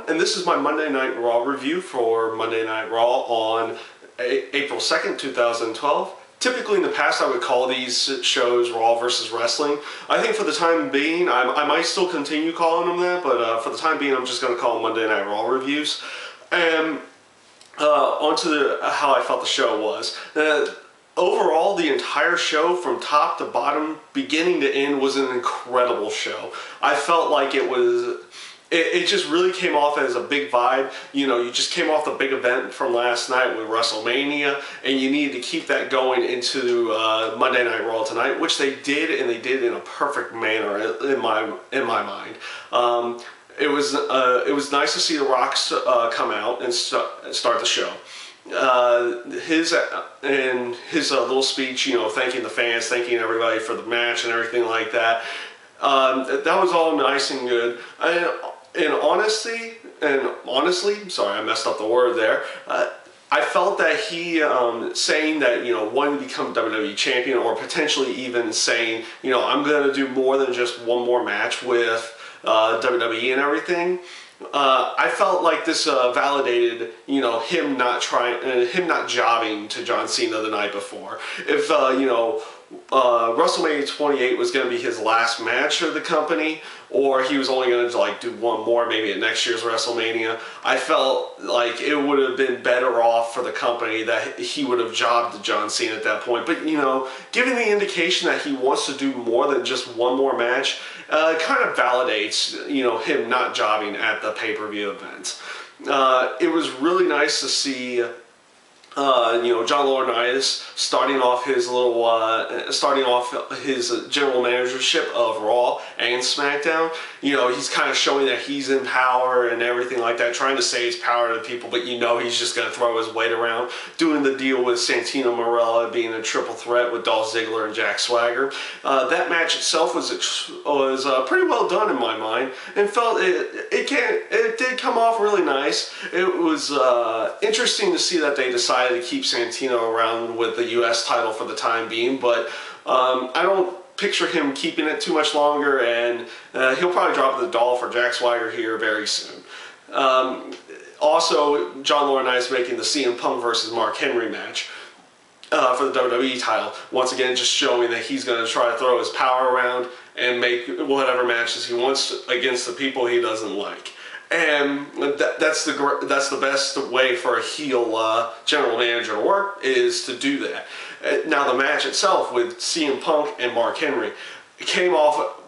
and this is my Monday Night Raw review for Monday Night Raw on April 2nd, 2012. Typically in the past I would call these shows Raw versus Wrestling. I think for the time being, I might still continue calling them that, but for the time being I'm just going to call them Monday Night Raw reviews. And on to how I felt the show was. Overall, the entire show from top to bottom, beginning to end, was an incredible show. I felt like it just really came off as a big vibe. You know, you just came off the big event from last night with WrestleMania, and you needed to keep that going into Monday Night Raw tonight, which they did, and they did in a perfect manner in my mind. It was nice to see The Rock's come out and start the show. His little speech, you know, thanking the fans, thanking everybody for the match and everything like that. That was all nice and good. And honestly, sorry, I messed up the word there. I felt that he saying that, you know, wanting to become WWE champion, or potentially even saying, you know, I'm going to do more than just one more match with WWE and everything. I felt like this validated, you know, him not jobbing to John Cena the night before. If you know, WrestleMania 28 was going to be his last match of the company, or he was only going to like do one more maybe at next year's WrestleMania, I felt like it would have been better off for the company that he would have jobbed to John Cena at that point. But you know, given the indication that he wants to do more than just one more match, it kind of validates, you know, him not jobbing at the pay-per-view event. It was really nice to see you know, John Laurinaitis starting off his general managership of Raw and SmackDown. You know, he's kind of showing that he's in power and everything like that, trying to say his power to people, but you know he's just going to throw his weight around, doing the deal with Santino Marella, being a triple threat with Dolph Ziggler and Jack Swagger. That match itself was pretty well done in my mind, and felt it did come off really nice. It was interesting to see that they decided to keep Santino around with the U.S. title for the time being, but I don't picture him keeping it too much longer, and he'll probably drop the Dolph or Jack Swagger here very soon. Also, John Laurinaitis making the CM Punk versus Mark Henry match for the WWE title. Once again, just showing that he's going to try to throw his power around and make whatever matches he wants against the people he doesn't like. And that's the best way for a heel general manager to work, is to do that. Now the match itself with CM Punk and Mark Henry came off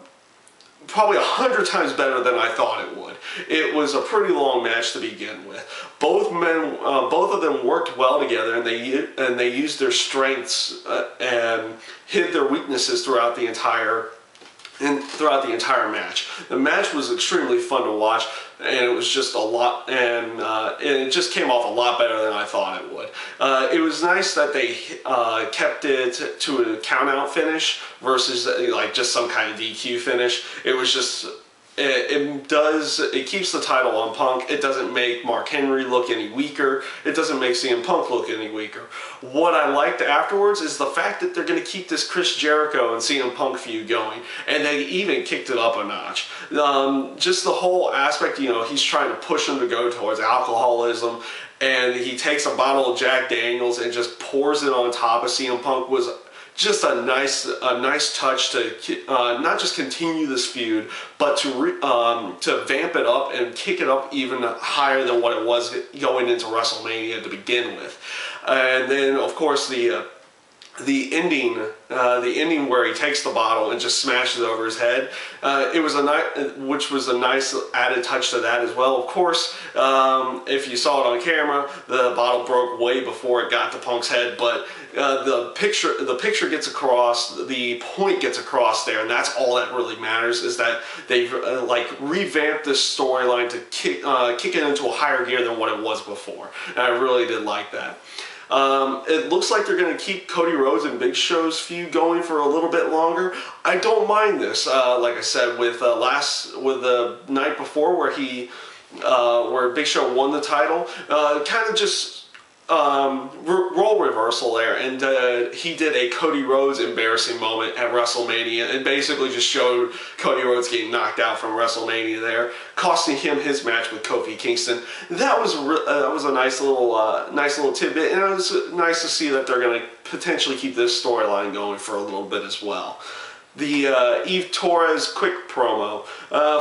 probably 100 times better than I thought it would. It was a pretty long match to begin with. Both of them worked well together, and they used their strengths and hid their weaknesses throughout the entire match. The match was extremely fun to watch, and it was just a lot, and it just came off a lot better than I thought it would. It was nice that they kept it to a count-out finish versus like just some kind of DQ finish. It was just, it keeps the title on Punk. It doesn't make Mark Henry look any weaker. It doesn't make CM Punk look any weaker. What I liked afterwards is the fact that they're going to keep this Chris Jericho and CM Punk feud going, and they even kicked it up a notch. Just the whole aspect, you know, he's trying to push him to go towards alcoholism, and he takes a bottle of Jack Daniels and just pours it on top of CM Punk, was just a nice touch to not just continue this feud, but to vamp it up and kick it up even higher than what it was going into WrestleMania to begin with. And then, of course, the ending where he takes the bottle and just smashes it over his head, which was a nice added touch to that as well. Of course, if you saw it on camera, the bottle broke way before it got to Punk's head, but the picture gets across, the point gets across there, and that's all that really matters, is that they've like revamped this storyline to kick it into a higher gear than what it was before, and I really did like that. It looks like they're going to keep Cody Rhodes and Big Show's feud going for a little bit longer. I don't mind this. Like I said, with the night before where Big Show won the title, kind of just role reversal there, and he did a Cody Rhodes embarrassing moment at WrestleMania, and basically just showed Cody Rhodes getting knocked out from WrestleMania there, costing him his match with Kofi Kingston. That was a nice little tidbit, and it was nice to see that they're going to potentially keep this storyline going for a little bit as well. The Eve Torres quick promo.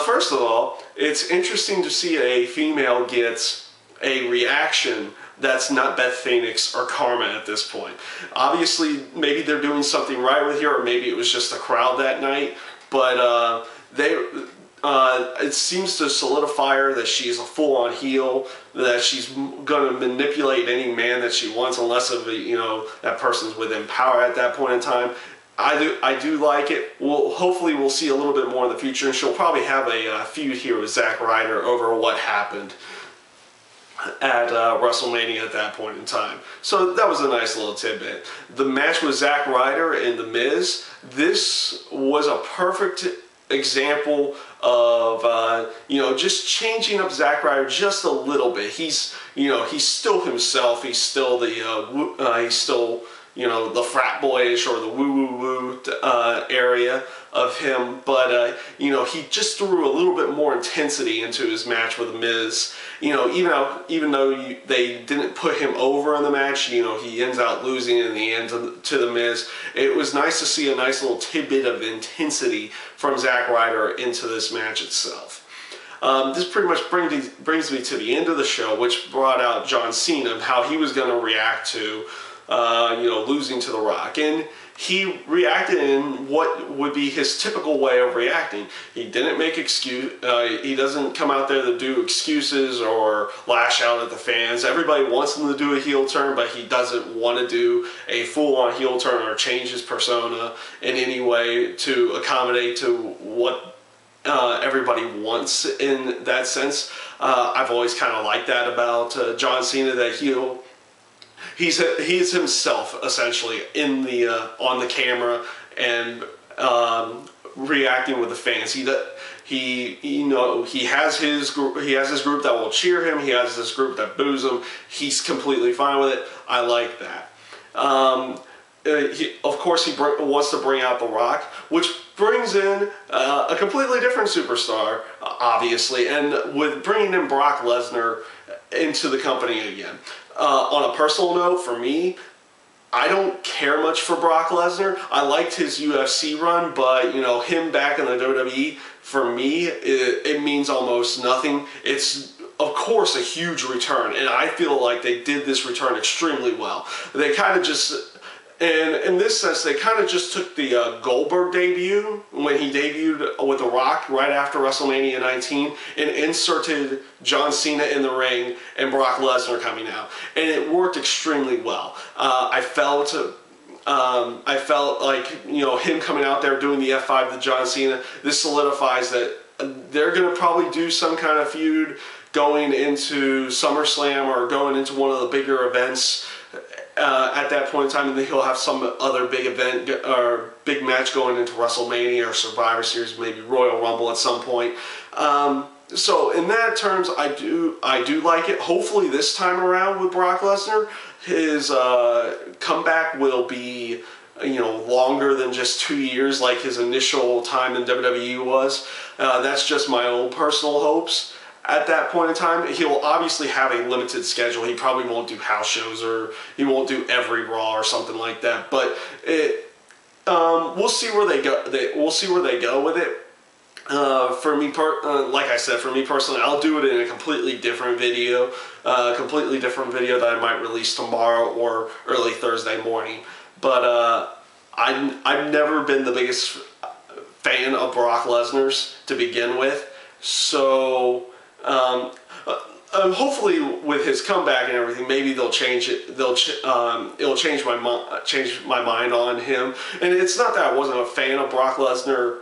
First of all, it's interesting to see a female get a reaction that's not Beth Phoenix or Karma at this point. Obviously, maybe they're doing something right with her, or maybe it was just the crowd that night. But it seems to solidify her that she's a full-on heel, that she's going to manipulate any man that she wants, unless that person's within power at that point in time. I do like it. Hopefully we'll see a little bit more in the future, and she'll probably have a feud here with Zack Ryder over what happened at WrestleMania at that point in time. So that was a nice little tidbit. The match with Zack Ryder and The Miz, this was a perfect example of just changing up Zack Ryder just a little bit. He's still himself. He's still the the frat boyish or the woo area of him, but he just threw a little bit more intensity into his match with The Miz. Even though they didn't put him over in the match, he ends out losing in the end to The Miz. It was nice to see a nice little tidbit of intensity from Zack Ryder into this match itself. This pretty much brings me to the end of the show, which brought out John Cena, how he was going to react to losing to The Rock. And he reacted in what would be his typical way of reacting. He didn't make he doesn't come out there to do excuses or lash out at the fans. Everybody wants him to do a heel turn, but he doesn't want to do a full-on heel turn or change his persona in any way to accommodate to what everybody wants in that sense. I've always kind of liked that about John Cena, that he's himself essentially in the on the camera and reacting with the fans. He has his group that will cheer him. He has this group that boos him. He's completely fine with it. I like that. Of course, he wants to bring out The Rock, which brings in a completely different superstar, obviously, and with bringing in Brock Lesnar into the company again. On a personal note, for me, I don't care much for Brock Lesnar. I liked his UFC run, but him back in the WWE, for me, it means almost nothing. It's, of course, a huge return, and I feel like they did this return extremely well. They kind of just... And in this sense, they kind of just took the Goldberg debut, when he debuted with The Rock right after WrestleMania 19, and inserted John Cena in the ring and Brock Lesnar coming out. And it worked extremely well. I felt like, him coming out there doing the F5 to John Cena, this solidifies that they're going to probably do some kind of feud going into SummerSlam or going into one of the bigger events at that point in time, and then he'll have some other big event or big match going into WrestleMania or Survivor Series, maybe Royal Rumble at some point. So in that terms, I do like it. Hopefully this time around with Brock Lesnar, his comeback will be longer than just 2 years like his initial time in WWE was. That's just my own personal hopes. At that point in time, he'll obviously have a limited schedule. He probably won't do house shows, or he won't do every Raw or something like that. But we'll see where they go. We'll see where they go with it. For me, like I said, for me personally, I'll do it in a completely different video, that I might release tomorrow or early Thursday morning. But I've never been the biggest fan of Brock Lesnar's to begin with, so. Hopefully, with his comeback and everything, maybe they'll change it. It'll change my mind on him. And it's not that I wasn't a fan of Brock Lesnar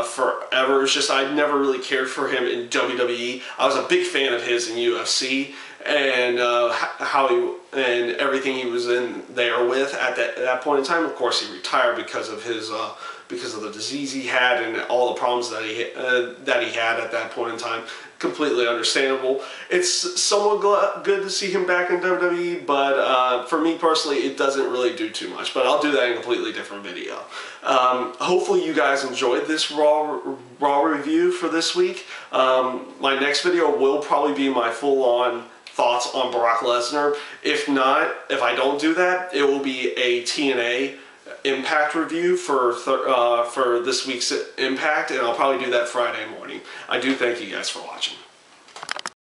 forever. It's just I never really cared for him in WWE. I was a big fan of his in UFC, and how he and everything he was in there with at that point in time. Of course, he retired because of his because of the disease he had and all the problems that he had at that point in time. Completely understandable. It's somewhat good to see him back in WWE, but for me personally, it doesn't really do too much. But I'll do that in a completely different video. Hopefully you guys enjoyed this Raw review for this week. My next video will probably be my full-on thoughts on Brock Lesnar. If not, if I don't do that, it will be a TNA Impact review for this week's Impact, and I'll probably do that Friday morning. I do thank you guys for watching.